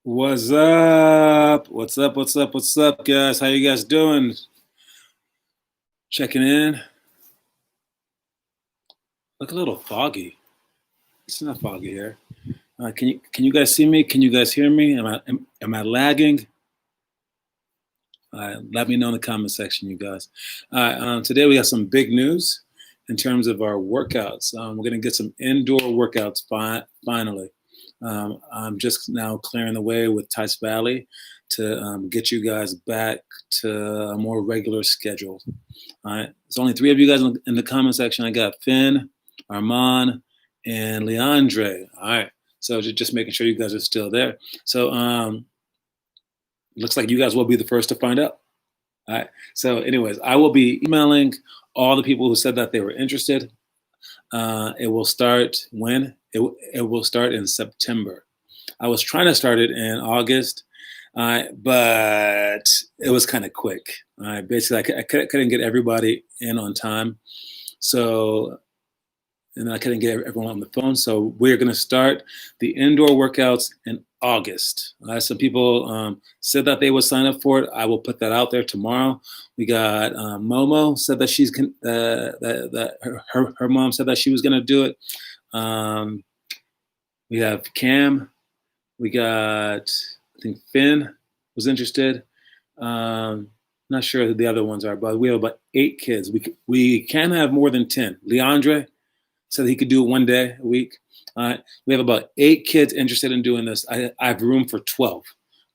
What's up? What's up? What's up? What's up, guys? How you guys doing? Checking in. Look a little foggy. It's not foggy here. Can you guys see me? Can you guys hear me? Am I lagging? Let me know in the comment section, you guys. Today we have some big news in terms of our workouts. We're gonna get some indoor workouts finally. I'm just now clearing the way with Tice Valley to get you guys back to a more regular schedule. All right. There's only three of you guys in the comment section. I got Finn, Armand, and Leandre. All right. So just making sure you guys are still there. So looks like you guys will be the first to find out. All right. So, anyways, I will be emailing all the people who said that they were interested. It will start when? It will start in September. I was trying to start it in August, but it was kind of quick. Basically, I couldn't get everybody in on time. So, and I couldn't get everyone on the phone. So we're going to start the indoor workouts in August. Some people said that they would sign up for it. I will put that out there tomorrow. We got Momo said that her mom said that she was going to do it. We have Cam. We got, I think Finn was interested. Not sure who the other ones are, but we have about 8 kids. We can have more than 10. Leandre said he could do it one day a week. We have about 8 kids interested in doing this. I have room for 12.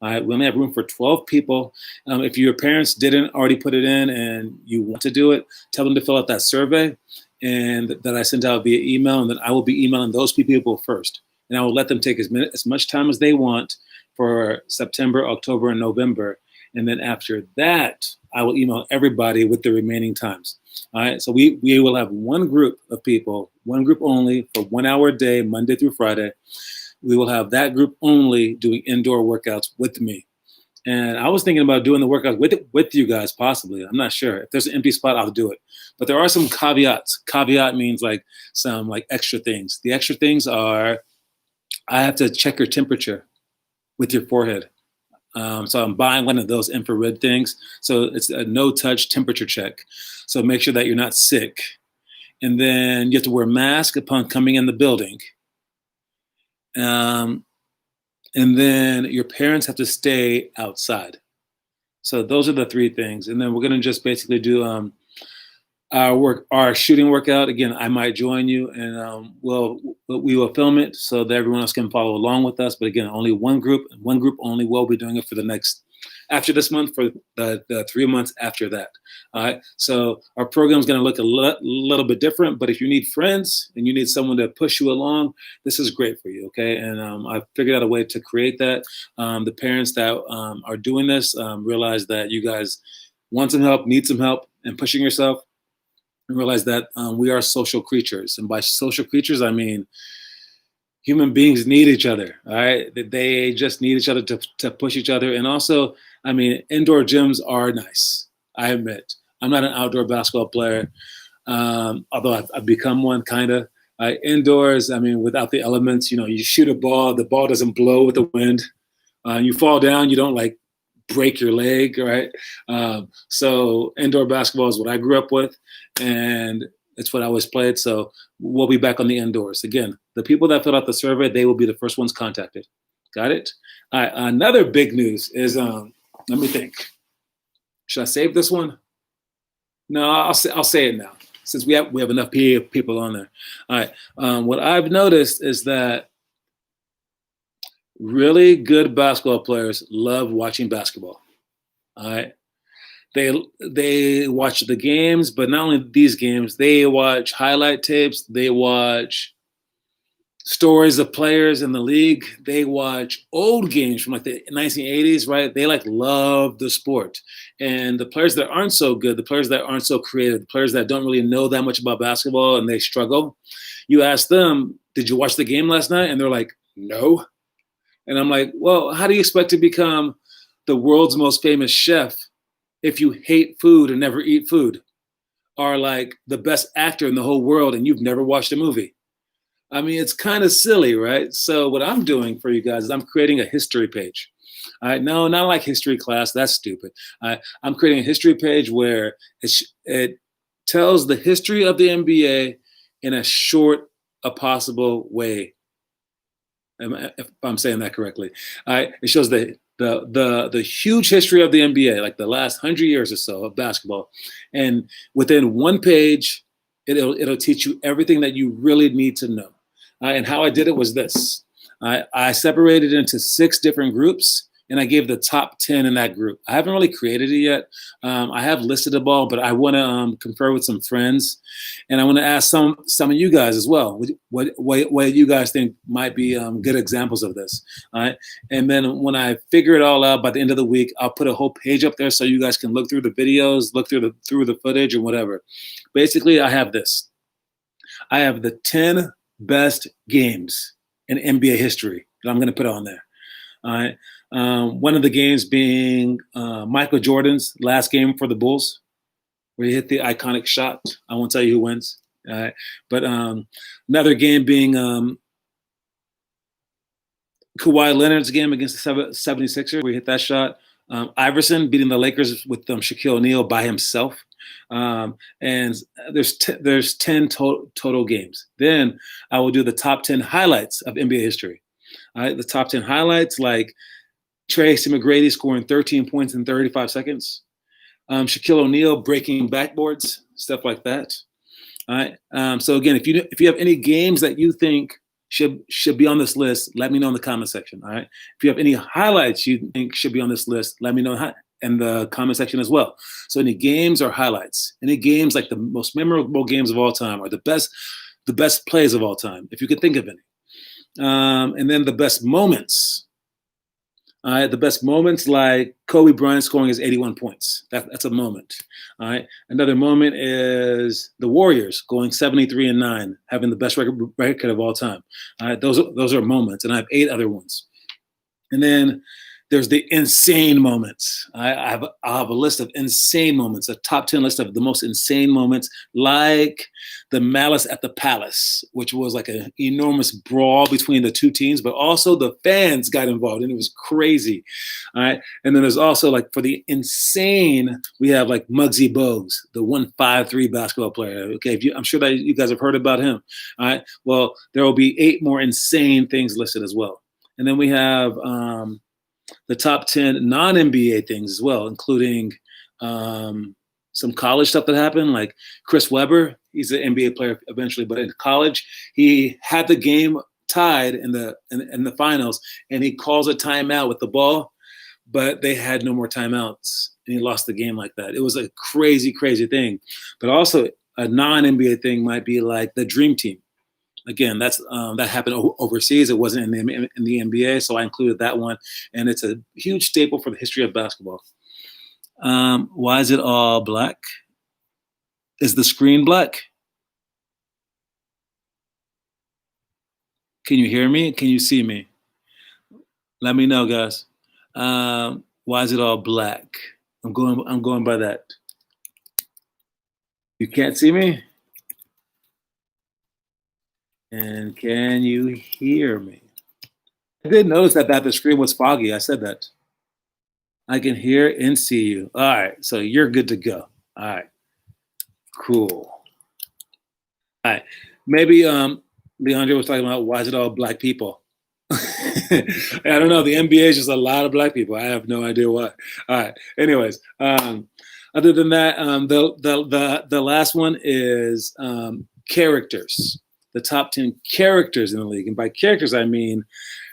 We only have room for 12 people. If your parents didn't already put it in and you want to do it, tell them to fill out that survey and that I sent out via email, and then I will be emailing those people first. And I will let them take as much time as they want for September, October, and November. And then after that, I will email everybody with the remaining times. All right, so we will have one group of people, one group only for 1 hour a day, Monday through Friday. We will have that group only doing indoor workouts with me. And I was thinking about doing the workout with you guys, possibly. I'm not sure. If there's an empty spot, I'll do it. But there are some caveats. Caveat means like some like extra things. The extra things are I have to check your temperature with your forehead. So I'm buying one of those infrared things. So it's a no-touch temperature check. So make sure that you're not sick. And then you have to wear a mask upon coming in the building. And then your parents have to stay outside. So those are the 3 things. And then we're going to just basically do our shooting workout. Again, I might join you, and we will film it so that everyone else can follow along with us. But again, only one group only will be doing it for the next, after this month, for the 3 months after that. All right. So our program is going to look a little bit different. But if you need friends and you need someone to push you along, this is great for you. Okay. And I figured out a way to create that. The parents that are doing this realize that you guys want some help, need some help, and pushing yourself. And realize that we are social creatures. And by social creatures, I mean human beings need each other. All right. They just need each other to push each other. And also, I mean, indoor gyms are nice. I admit. I'm not an outdoor basketball player, although I've become one, kind of. Indoors, I mean, without the elements, you shoot a ball, the ball doesn't blow with the wind. You fall down, you don't like break your leg, right? So indoor basketball is what I grew up with, and it's what I always played. So we'll be back on the indoors. Again, the people that filled out the survey, they will be the first ones contacted. Got it? All right, another big news is, let me think. Should I save this one? No, I'll say it now, since we have enough people on there. All right, what I've noticed is that really good basketball players love watching basketball. All right. They watch the games, but not only these games, they watch highlight tapes, they watch stories of players in the league, they watch old games from like the 1980s, right? They like love the sport. And the players that aren't so good, the players that aren't so creative, the players that don't really know that much about basketball and they struggle, you ask them, did you watch the game last night? And they're like, no. And I'm like, well, how do you expect to become the world's most famous chef if you hate food and never eat food? Or like the best actor in the whole world and you've never watched a movie? I mean, it's kind of silly, right? So what I'm doing for you guys is I'm creating a history page. All right, no, not like history class. That's stupid. I'm creating a history page where it tells the history of the NBA in a short, a possible way. If I'm saying that correctly. All right, it shows the huge history of the NBA, like the last 100 years or so of basketball, and within one page, it'll teach you everything that you really need to know. And how I did it was this: I separated it into 6 different groups, and I gave the top 10 in that group. I haven't really created it yet. I have listed them all, but I want to confer with some friends, and I want to ask some of you guys as well. What you guys think might be good examples of this? All right, and then when I figure it all out by the end of the week, I'll put a whole page up there so you guys can look through the videos, look through the footage, or whatever. Basically, I have this. I have the 10 best games in NBA history that I'm going to put on there. All right. One of the games being Michael Jordan's last game for the Bulls, where he hit the iconic shot. I won't tell you who wins. All right. But another game being Kawhi Leonard's game against the 76ers, where he hit that shot. Iverson beating the Lakers with Shaquille O'Neal by himself. And there's 10 total games. Then I will do the top 10 highlights of NBA history. All right, the top 10 highlights, like Tracy McGrady scoring 13 points in 35 seconds, Shaquille O'Neal breaking backboards, stuff like that. All right. So again, if you have any games that you think should be on this list, let me know in the comment section. All right. If you have any highlights you think should be on this list, let me know in the comment section as well. So any games or highlights, any games like the most memorable games of all time, or the best plays of all time, if you could think of any. And then the best moments. All right, the best moments, like Kobe Bryant scoring his 81 points. That's a moment. All right. Another moment is the Warriors going 73-9, having the best record of all time. All right, those are moments, and I have 8 other ones. And then there's the insane moments. I'll have a list of insane moments, a top 10 list of the most insane moments, like the Malice at the Palace, which was like an enormous brawl between the 2 teams, but also the fans got involved, and it was crazy. All right. And then there's also, like, for the insane, we have like Muggsy Bogues, the 153 basketball player. Okay. I'm sure that you guys have heard about him. All right. Well, there will be 8 more insane things listed as well. And then we have the top 10 non-NBA things as well, including some college stuff that happened, like Chris Webber. He's an NBA player eventually, but in college, he had the game tied in the finals, and he calls a timeout with the ball, but they had no more timeouts, and he lost the game like that. It was a crazy, crazy thing. But also a non-NBA thing might be like the Dream Team. Again, that happened overseas. It wasn't in the NBA, so I included that one, and it's a huge staple for the history of basketball. Why is it all black? Is the screen black? Can you hear me? Can you see me? Let me know, guys. Why is it all black? I'm going by that. You can't see me? And can you hear me? I did notice that the screen was foggy. I said that. I can hear and see you. All right, so you're good to go. All right, cool. All right, maybe Leandre was talking about why is it all black people? I don't know. The NBA is just a lot of black people. I have no idea why. All right. Anyways, other than that, the last one is characters. The top 10 characters in the league, and by characters I mean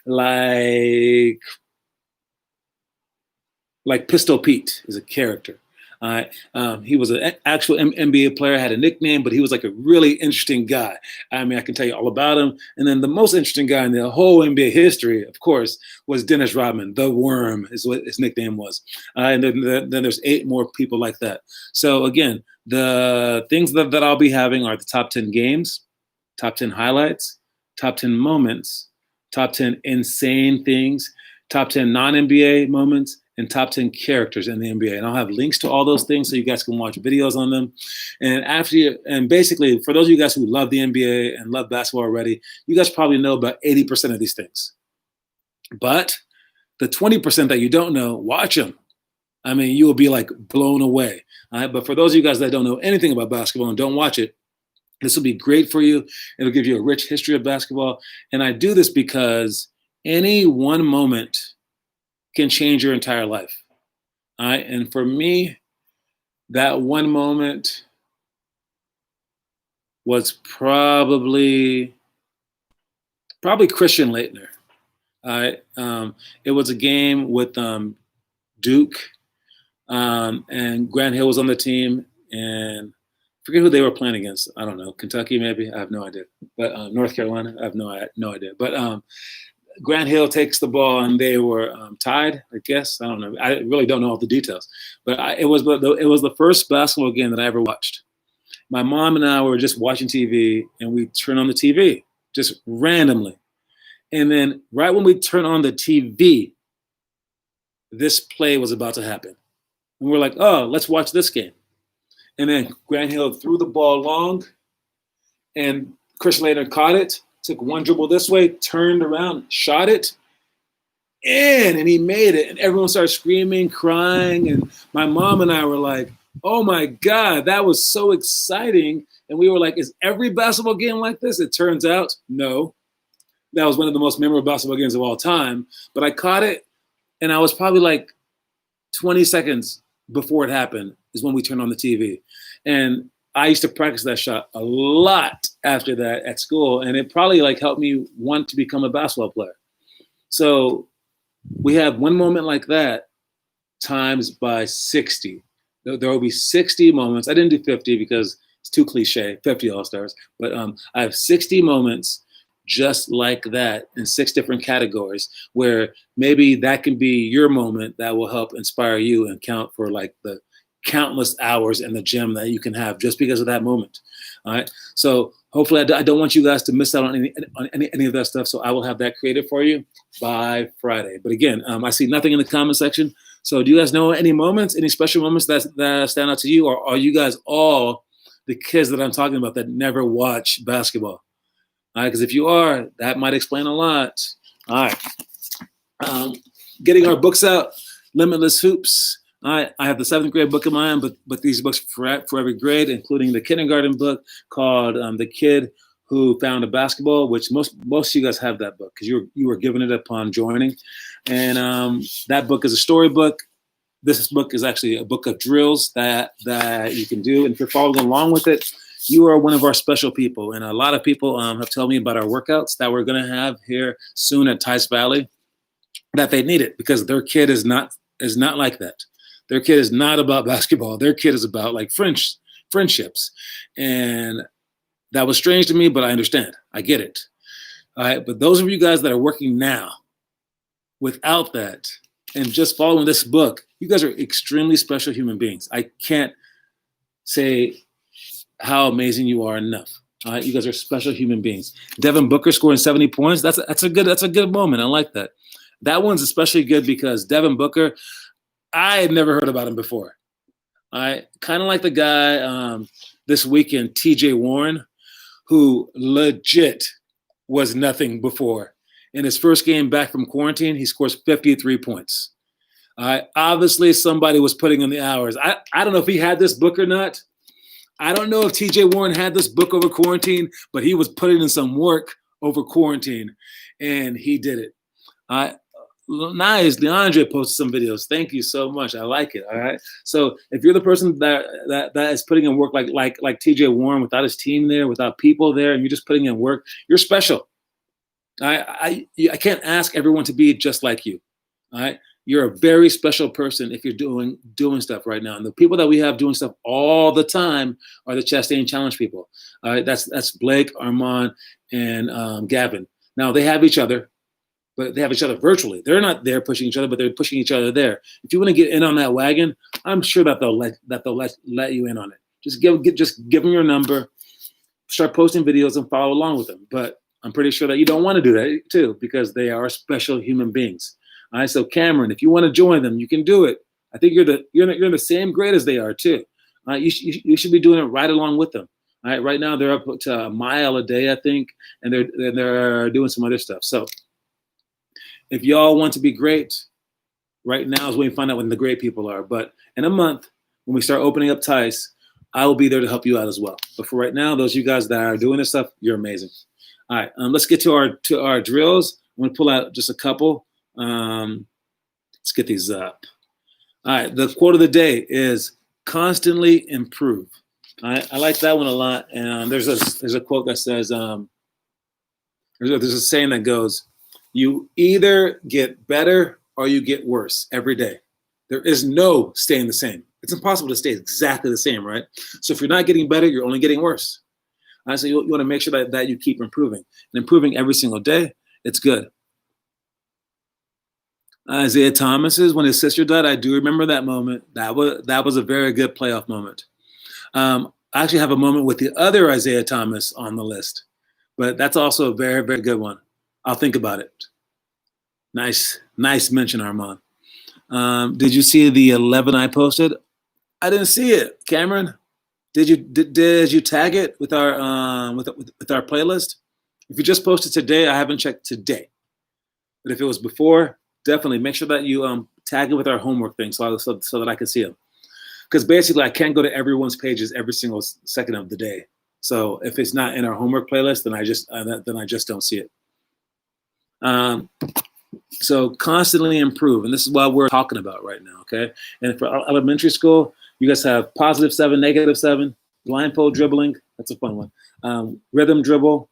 like Pistol Pete is a character. He was an actual NBA player, had a nickname, but he was like a really interesting guy. I mean, I can tell you all about him. And then the most interesting guy in the whole NBA history, of course, was Dennis Rodman. The Worm is what his nickname was. And then there's 8 more people like that. So again, the things that I'll be having are the top 10 games, top 10 highlights, top 10 moments, top 10 insane things, top 10 non-NBA moments, and top 10 characters in the NBA. And I'll have links to all those things so you guys can watch videos on them. And basically, for those of you guys who love the NBA and love basketball already, you guys probably know about 80% of these things. But the 20% that you don't know, watch them. I mean, you will be like blown away. But for those of you guys that don't know anything about basketball and don't watch it, this will be great for you. It'll give you a rich history of basketball. And I do this because any one moment can change your entire life. All right. And for me, that one moment was probably Christian Laettner. All right. It was a game with Duke, and Grant Hill was on the team, and forget who they were playing against. I don't know. Kentucky, maybe. I have no idea. But North Carolina, I have no idea. But Grant Hill takes the ball, and they were tied, I guess. I don't know. I really don't know all the details. But it was the first basketball game that I ever watched. My mom and I were just watching TV, and we turned on the TV just randomly. And then right when we turned on the TV, this play was about to happen. And we're like, oh, let's watch this game. And then Grant Hill threw the ball long, and Christian Laettner caught it, took one dribble this way, turned around, shot it, and he made it. And everyone started screaming, crying. And my mom and I were like, oh my God, that was so exciting. And we were like, is every basketball game like this? It turns out, no. That was one of the most memorable basketball games of all time. But I caught it, and I was probably like 20 seconds before it happened is when we turned on the TV. And I used to practice that shot a lot after that at school, and it probably like helped me want to become a basketball player. So we have one moment like that times by 60. There will be 60 moments. I didn't do 50 because it's too cliche, 50 All-Stars. But I have 60 moments just like that in 6 different categories where maybe that can be your moment that will help inspire you and count for like the countless hours in the gym that you can have just because of that moment. All right. So hopefully I don't want you guys to miss out on any of that stuff. So I will have that created for you by Friday. But again, I see nothing in the comment section. So do you guys know any moments, any special moments that stand out to you? Or are you guys all the kids that I'm talking about that never watch basketball? All right, because if you are, that might explain a lot. All right. Getting our books out, Limitless Hoops. All right, I have the 7th grade book in mind, but these books for every grade, including the kindergarten book called The Kid Who Found a Basketball, which most of you guys have that book because you were given it upon joining. And that book is a storybook. This book is actually a book of drills that you can do. And if you're following along with it, you are one of our special people. And a lot of people have told me about our workouts that we're going to have here soon at Tice Valley, that they need it because their kid is not like that. Their kid is not about basketball. Their kid is about like friendships. And that was strange to me, but I understand. I get it. All right. But those of you guys that are working now without that and just following this book, you guys are extremely special human beings. I can't say how amazing you are enough. All right, you guys are special human beings. Devin Booker scoring 70 points. That's a good moment. I like that. That one's especially good because Devin Booker, I had never heard about him before. I kind of like the guy this weekend, TJ Warren, who legit was nothing before. In his first game back from quarantine, he scores 53 points. Obviously, somebody was putting in the hours. I don't know if he had this book or not. I don't know if TJ Warren had this book over quarantine, but he was putting in some work over quarantine, and he did it. Nice. DeAndre posted some videos. Thank you so much. I like it. All right. So if you're the person that is putting in work like TJ Warren without his team there, without people there, and you're just putting in work, you're special. I can't ask everyone to be just like you. All right. You're a very special person if you're doing stuff right now. And the people that we have doing stuff all the time are the Chastain Challenge people. All right, that's Blake, Armand, and Gavin. Now they have each other, but they have each other virtually. They're not there pushing each other, but they're pushing each other there. If you want to get in on that wagon, I'm sure that they'll let you in on it. Just give them your number, start posting videos, and follow along with them. But I'm pretty sure that you don't want to do that too because they are special human beings. All right, so Cameron, if you want to join them, you can do it. I think you're in the same grade as they are too. All right, you should be doing it right along with them. All right, right now they're up to a mile a day, I think, and they're doing some other stuff. So if y'all want to be great, right now is when we find out when the great people are. But in a month, when we start opening up Tice, I will be there to help you out as well. But for right now, those of you guys that are doing this stuff, you're amazing. All right, let's get to our drills. I'm going to pull out just a couple. Let's get these up. All right, the quote of the day is constantly improve. All right, I like that one a lot. And there's a quote that says, there's a saying that goes, you either get better or you get worse every day. There is no staying the same. It's impossible to stay exactly the same, right? So if you're not getting better, you're only getting worse. All right, so you want to make sure that you keep improving. And improving every single day, it's good. Isaiah Thomas's, when his sister died, I do remember that moment. That was a very good playoff moment. I actually have a moment with the other Isaiah Thomas on the list, but that's also a very, very good one. I'll think about it. Nice mention, Armand. Did you see the 11 I posted? I didn't see it, Cameron. Did you tag it with our with our playlist? If you just posted today, I haven't checked today. But if it was before, definitely make sure that you tag it with our homework thing so that I can see them. Because basically, I can't go to everyone's pages every single second of the day. So if it's not in our homework playlist, then I just don't see it. So constantly improve, and this is what we're talking about right now. Okay, and for elementary school, you guys have +7, -7, blindfold dribbling. That's a fun one. Rhythm dribble,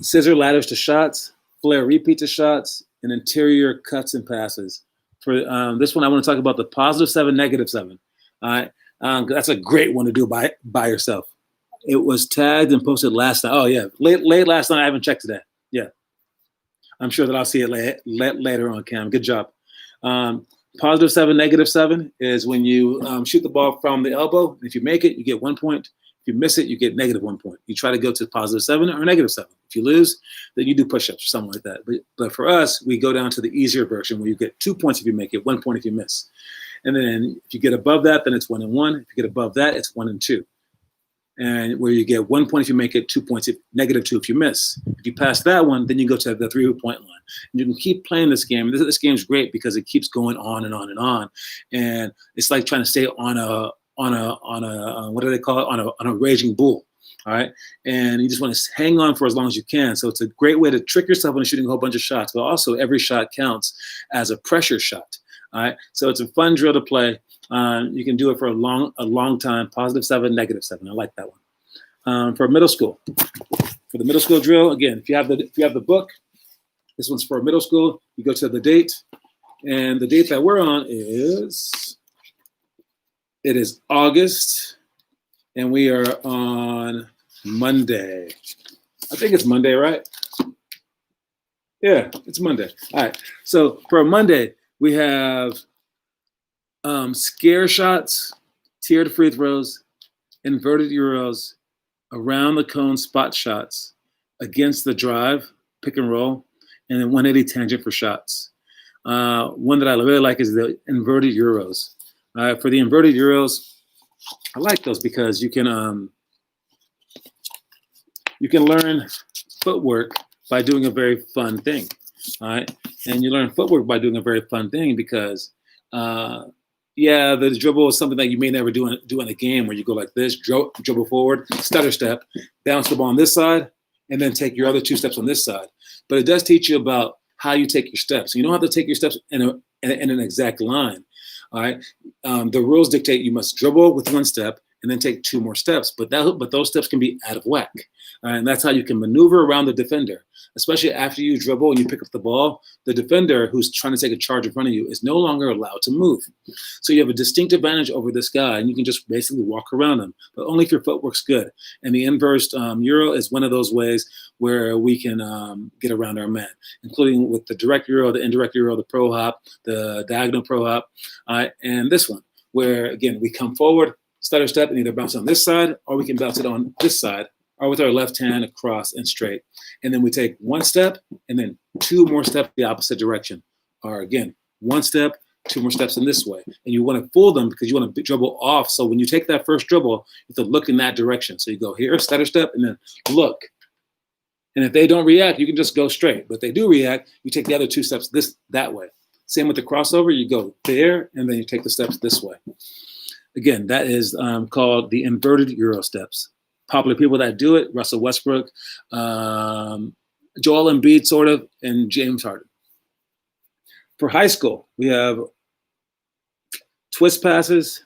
scissor ladders to shots, flare repeat to shots, and interior cuts and passes. For this one, I want to talk about the +7, -7. All right, that's a great one to do by yourself. It was tagged and posted last night. Oh yeah, late last night. I haven't checked today. Yeah, I'm sure that I'll see it later on, Cam. Good job. +7, -7 is when you shoot the ball from the elbow. If you make it, you get 1 point. If you miss it, you get -1 point. You try to go to +7 or -7. If you lose, then you do push-ups or something like that. But for us, we go down to the easier version where you get 2 points if you make it, 1 point if you miss. And then if you get above that, then it's 1 and 1. If you get above that, it's 1 and 2. And where you get 1 point if you make it, 2 points, -2 if you miss. If you pass that one, then you go to the 3-point line. And you can keep playing this game. This game's great because it keeps going on and on and on. And it's like trying to stay on a what do they call it? On a raging bull. All right. And you just want to hang on for as long as you can. So it's a great way to trick yourself into shooting a whole bunch of shots, but also every shot counts as a pressure shot. All right. So it's a fun drill to play. You can do it for a long time. +7, -7. I like that one. For middle school, for the middle school drill, again, if you have the book, this one's for middle school. You go to the date, and the date that we're on is August, and we are on Monday. I think it's Monday, right? Yeah, it's Monday. All right. So for Monday, we have scare shots, tiered free throws, inverted euros, around the cone spot shots, against the drive, pick and roll, and then 180 tangent for shots. One that I really like is the inverted euros. For the inverted euros, I like those because you can learn footwork by doing a very fun thing. All right, and you learn footwork by doing a very fun thing because the dribble is something that you may never do in a game where you go like this, dribble forward, stutter step, bounce the ball on this side, and then take your other 2 steps on this side. But it does teach you about how you take your steps. You don't have to take your steps in an exact line. All right. The rules dictate you must dribble with 1 step and then take 2 more steps. But those steps can be out of whack. And that's how you can maneuver around the defender, especially after you dribble and you pick up the ball. The defender who's trying to take a charge in front of you is no longer allowed to move. So you have a distinct advantage over this guy, and you can just basically walk around him, but only if your footwork's good. And the inverse Euro is one of those ways where we can get around our man, including with the direct Euro, the indirect Euro, the pro hop, the diagonal pro hop, and this one, where, again, we come forward, stutter step, and either bounce on this side or we can bounce it on this side are with our left hand across and straight. And then we take one step and then two more steps the opposite direction. Or again, one step, two more steps in this way. And you want to fool them because you want to dribble off. So when you take that first dribble, you have to look in that direction. So you go here, stutter step, and then look. And if they don't react, you can just go straight. But if they do react, you take the other two steps that way. Same with the crossover. You go there, and then you take the steps this way. Again, that is called the inverted Euro steps. Popular people that do it, Russell Westbrook, Joel Embiid, sort of, and James Harden. For high school, we have twist passes,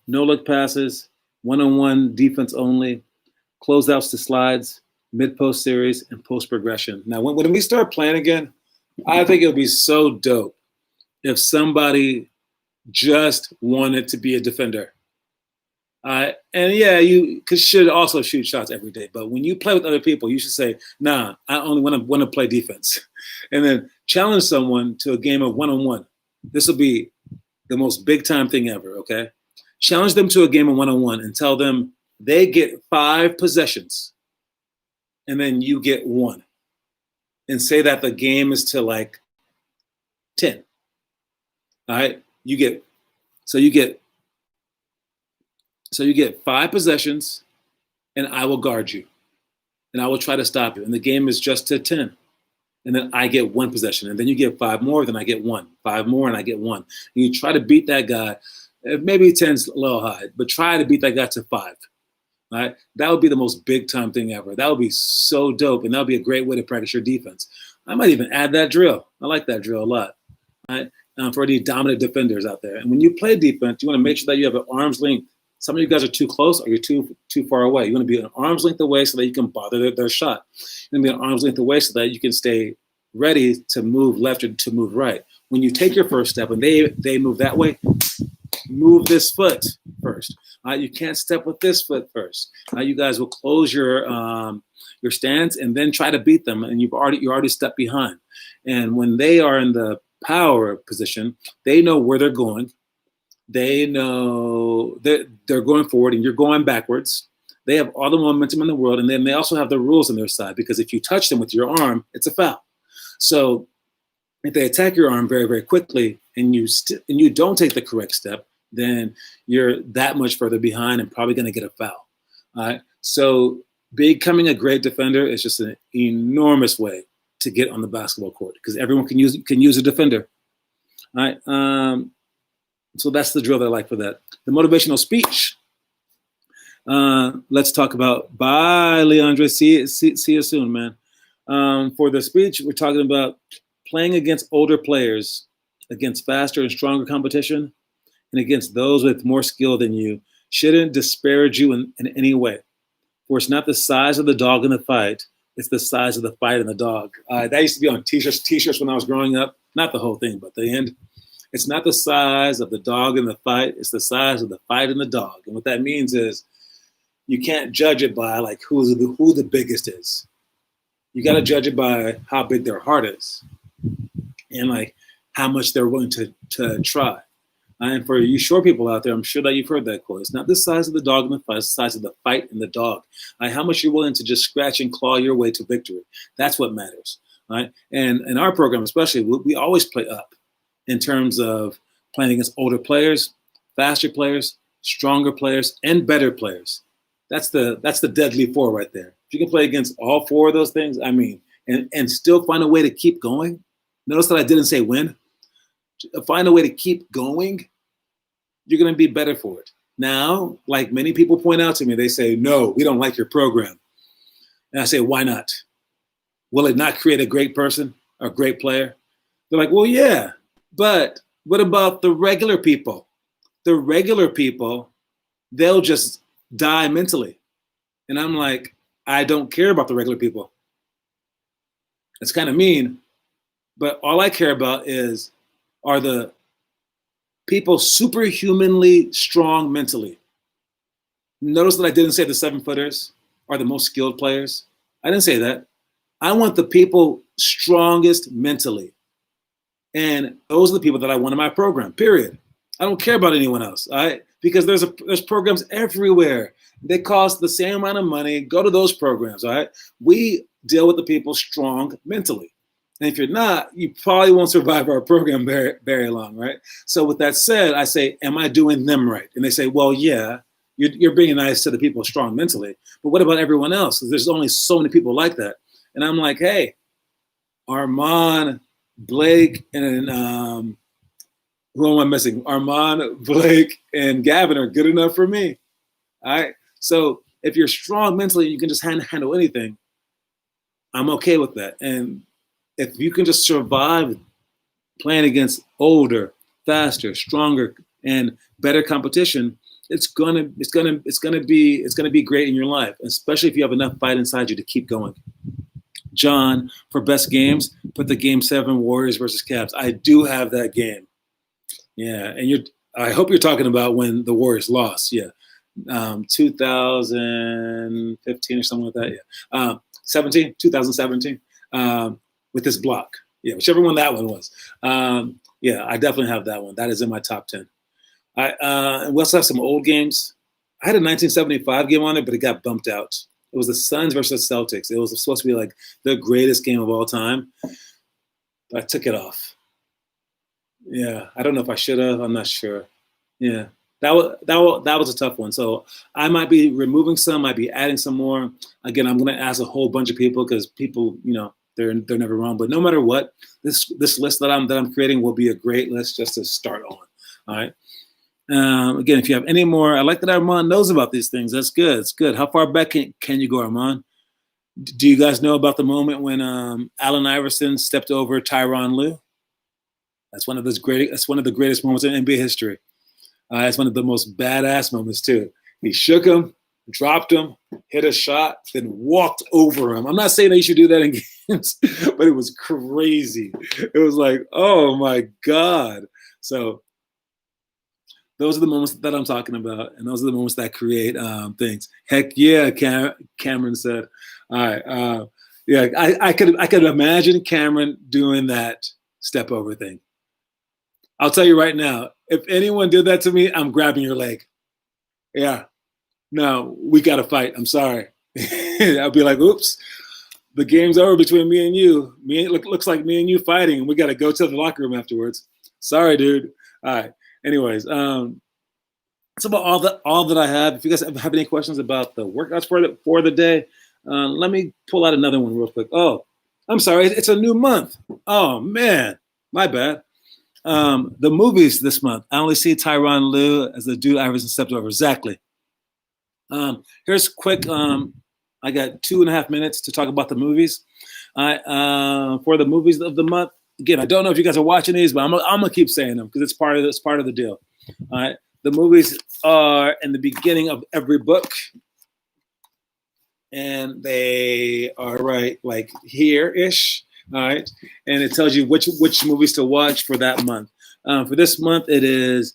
no-look passes, one-on-one defense only, closeouts to slides, mid-post series, and post progression. Now, when we start playing again, I think it would be so dope if somebody just wanted to be a defender. And yeah, you should also shoot shots every day. But when you play with other people, you should say, nah, I only want to play defense. And then challenge someone to a game of one-on-one. This will be the most big-time thing ever, okay? Challenge them to a game of one-on-one and tell them they get 5 possessions and then you get 1. And say that the game is to like 10. All right? You get 5 possessions, and I will guard you, and I will try to stop you. And the game is just to 10, and then I get 1 possession, and then you get 5 more, then I get 1, 5 more, and I get 1. And you try to beat that guy. Maybe 10's a little high, but try to beat that guy to 5. All right? That would be the most big time thing ever. That would be so dope, and that would be a great way to practice your defense. I might even add that drill. I like that drill a lot. All right? For the dominant defenders out there. And when you play defense, you want to make sure that you have an arm's length. Some of you guys are too close or you're too far away. You want to be an arm's length away so that you can bother their shot. You want to be an arm's length away so that you can stay ready to move left or to move right. When you take your first step and they move that way, move this foot first. You can't step with this foot first. You guys will close your stance and then try to beat them, and you're already stepped behind. And when they are in the power position, they know where they're going. They know they're going forward and you're going backwards. They have all the momentum in the world, and then they also have the rules on their side, because if you touch them with your arm, it's a foul. So if they attack your arm very, very quickly and you don't take the correct step, then you're that much further behind and probably going to get a foul. All right. So becoming a great defender is just an enormous way to get on the basketball court, because everyone can use a defender. All right. So that's the drill that I like for that. The motivational speech. Let's talk about. Bye, Leandre. See you soon, man. For the speech, we're talking about playing against older players, against faster and stronger competition, and against those with more skill than you shouldn't disparage you in any way. For it's not the size of the dog in the fight, it's the size of the fight in the dog. That used to be on t-shirts when I was growing up. Not the whole thing, but the end. It's not the size of the dog in the fight, it's the size of the fight in the dog. And what that means is you can't judge it by like who the biggest is. You got to judge it by how big their heart is and like how much they're willing to try. And for you short people out there, I'm sure that you've heard that quote. It's not the size of the dog in the fight, it's the size of the fight in the dog. How much you're willing to just scratch and claw your way to victory. That's what matters. Right? And in our program especially, we always play up in terms of playing against older players, faster players, stronger players, and better players. That's the deadly 4 right there. If you can play against all 4 of those things, I mean, and still find a way to keep going. Notice that I didn't say win. Find a way to keep going, you're going to be better for it. Now, like many people point out to me, they say, no, we don't like your program. And I say, why not? Will it not create a great person or a great player? They're like, well, yeah, but what about the regular people? The regular people, they'll just die mentally. And I'm like, I don't care about the regular people. It's kind of mean, but all I care about are the people superhumanly strong mentally. Notice that I didn't say the 7-footers are the most skilled players. I didn't say that. I want the people strongest mentally. And those are the people that I want in my program, period. I don't care about anyone else. All right, because there's programs everywhere. They cost the same amount of money. Go to those programs. All right, we deal with the people strong mentally. And if you're not, you probably won't survive our program very, very long, right? So with that said, I say, am I doing them right? And they say, well, yeah, you're being nice to the people strong mentally. But what about everyone else? There's only so many people like that. And I'm like, hey, Armand, Blake, and who am I missing? Armand, Blake, and Gavin are good enough for me. All right. So if you're strong mentally, you can just handle anything. I'm okay with that. And if you can just survive playing against older, faster, stronger, and better competition, it's gonna be great in your life, especially if you have enough fight inside you to keep going. John, for best games, put the Game 7 Warriors versus Cavs. I do have that game. Yeah, and I hope you're talking about when the Warriors lost. Yeah, 2015 or something like that. Yeah, 2017, with this block. Yeah, whichever one that one was. Yeah, I definitely have that one. That is in my top 10. We also have some old games. I had a 1975 game on it, but it got bumped out. It was the Suns versus Celtics. It was supposed to be like the greatest game of all time, but I took it off. Yeah, I don't know if I should have. I'm not sure. Yeah, that was a tough one. So I might be removing some, might be adding some more. Again, I'm going to ask a whole bunch of people because people, they're never wrong. But no matter what, this list that I'm creating will be a great list just to start on. All right. Again, if you have any more, I like that Armand knows about these things. That's good. It's good. How far back can you go, Armand? Do you guys know about the moment when Allen Iverson stepped over Tyronn Lue? That's one of the greatest moments in NBA history. It's one of the most badass moments too. He shook him, dropped him, hit a shot, then walked over him. I'm not saying that you should do that in games, but it was crazy. It was like, oh my God. So those are the moments that I'm talking about, and those are the moments that create things. Heck yeah, Cameron said. All right, yeah, I could imagine Cameron doing that step over thing. I'll tell you right now, if anyone did that to me, I'm grabbing your leg. Yeah, no, we got to fight. I'm sorry. I'll be like, oops, the game's over between me and you. Looks like me and you fighting, and we got to go to the locker room afterwards. Sorry, dude. All right. Anyways, that's about all that I have. If you guys have any questions about the workouts for the day, let me pull out another one real quick. Oh, I'm sorry, it's a new month. Oh man, my bad. The movies this month. I only see Tyronn Lue as the dude Iverson stepped over. Exactly. Here's quick. I got 2.5 minutes to talk about the movies. For the movies of the month. Again, I don't know if you guys are watching these, but I'm gonna keep saying them because it's part of the deal. All right. The movies are in the beginning of every book, and they are right like here-ish. All right, and it tells you which movies to watch for that month. For this month, it is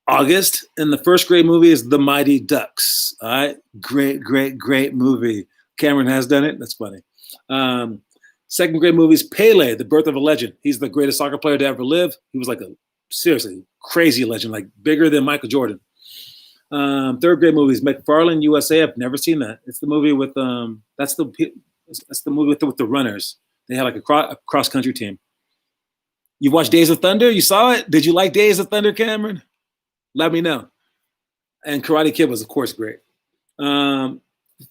August, and the first great movie is The Mighty Ducks. All right, great movie. Cameron has done it. That's funny. Second great movie is Pele, The Birth of a Legend. He's the greatest soccer player to ever live. He was like a seriously crazy legend, like bigger than Michael Jordan. Third great movie is McFarlane USA. I've never seen that. It's the movie with that's the movie with the runners. They had like a cross country team. You watched Days of Thunder? You saw it? Did you like Days of Thunder, Cameron? Let me know. And Karate Kid was, of course, great.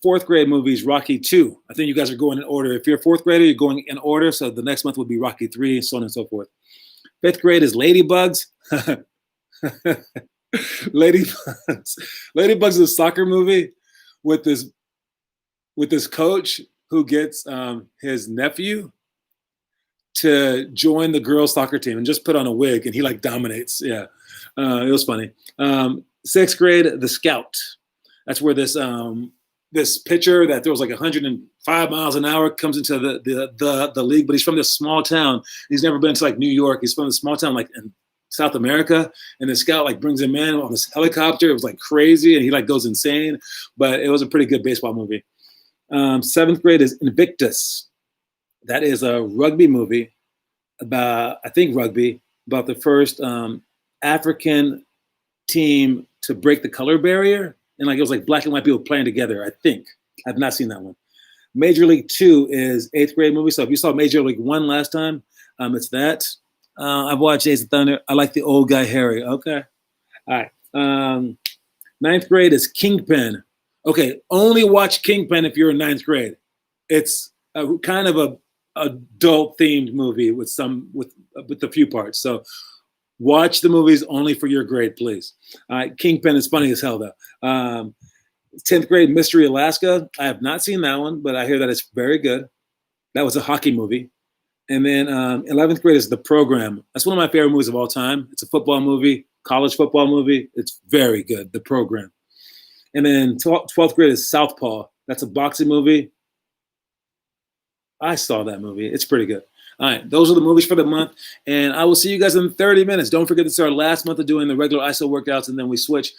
Fourth grade movie is Rocky 2. I think you guys are going in order. If you're a fourth grader, you're going in order. So the next month will be Rocky 3, so on and so forth. Fifth grade is Ladybugs. Ladybugs. Ladybugs is a soccer movie with this coach who gets his nephew to join the girls' soccer team and just put on a wig, and he like dominates. Yeah, it was funny. Sixth grade, The Scout. That's where this pitcher that throws like 105 miles an hour comes into the league, but he's from this small town. He's never been to like New York. He's from a small town like in South America, and the scout like brings him in on this helicopter. It was like crazy, and he like goes insane. But it was a pretty good baseball movie. Seventh grade is Invictus. That is a rugby movie about, I think, rugby, about the first African team to break the color barrier, and like it was like black and white people playing together. I think I've not seen that one. Major League 2 is 8th grade movie. So if you saw Major League 1 last time, it's that. I've watched Days of Thunder. I like the old guy Harry. Okay, all right. 9th grade is Kingpin. Okay, only watch Kingpin if you're in 9th grade. It's a kind of a adult themed movie with a few parts. So watch the movies only for your grade, please. Kingpin is funny as hell though. 10th grade Mystery Alaska. I have not seen that one, but I hear that it's very good. That was a hockey movie. And then 11th grade is The Program. That's one of my favorite movies of all time. It's a football movie, college football movie. It's very good, The Program. And then 12th grade is Southpaw. That's a boxing movie. I saw that movie. It's pretty good. All right, those are the movies for the month. And I will see you guys in 30 minutes. Don't forget this is our last month of doing the regular ISO workouts, and then we switch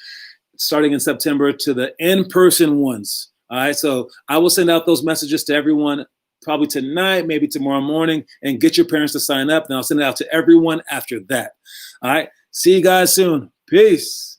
starting in September to the in-person ones. All right, so I will send out those messages to everyone probably tonight, maybe tomorrow morning, and get your parents to sign up. And I'll send it out to everyone after that. All right, see you guys soon. Peace.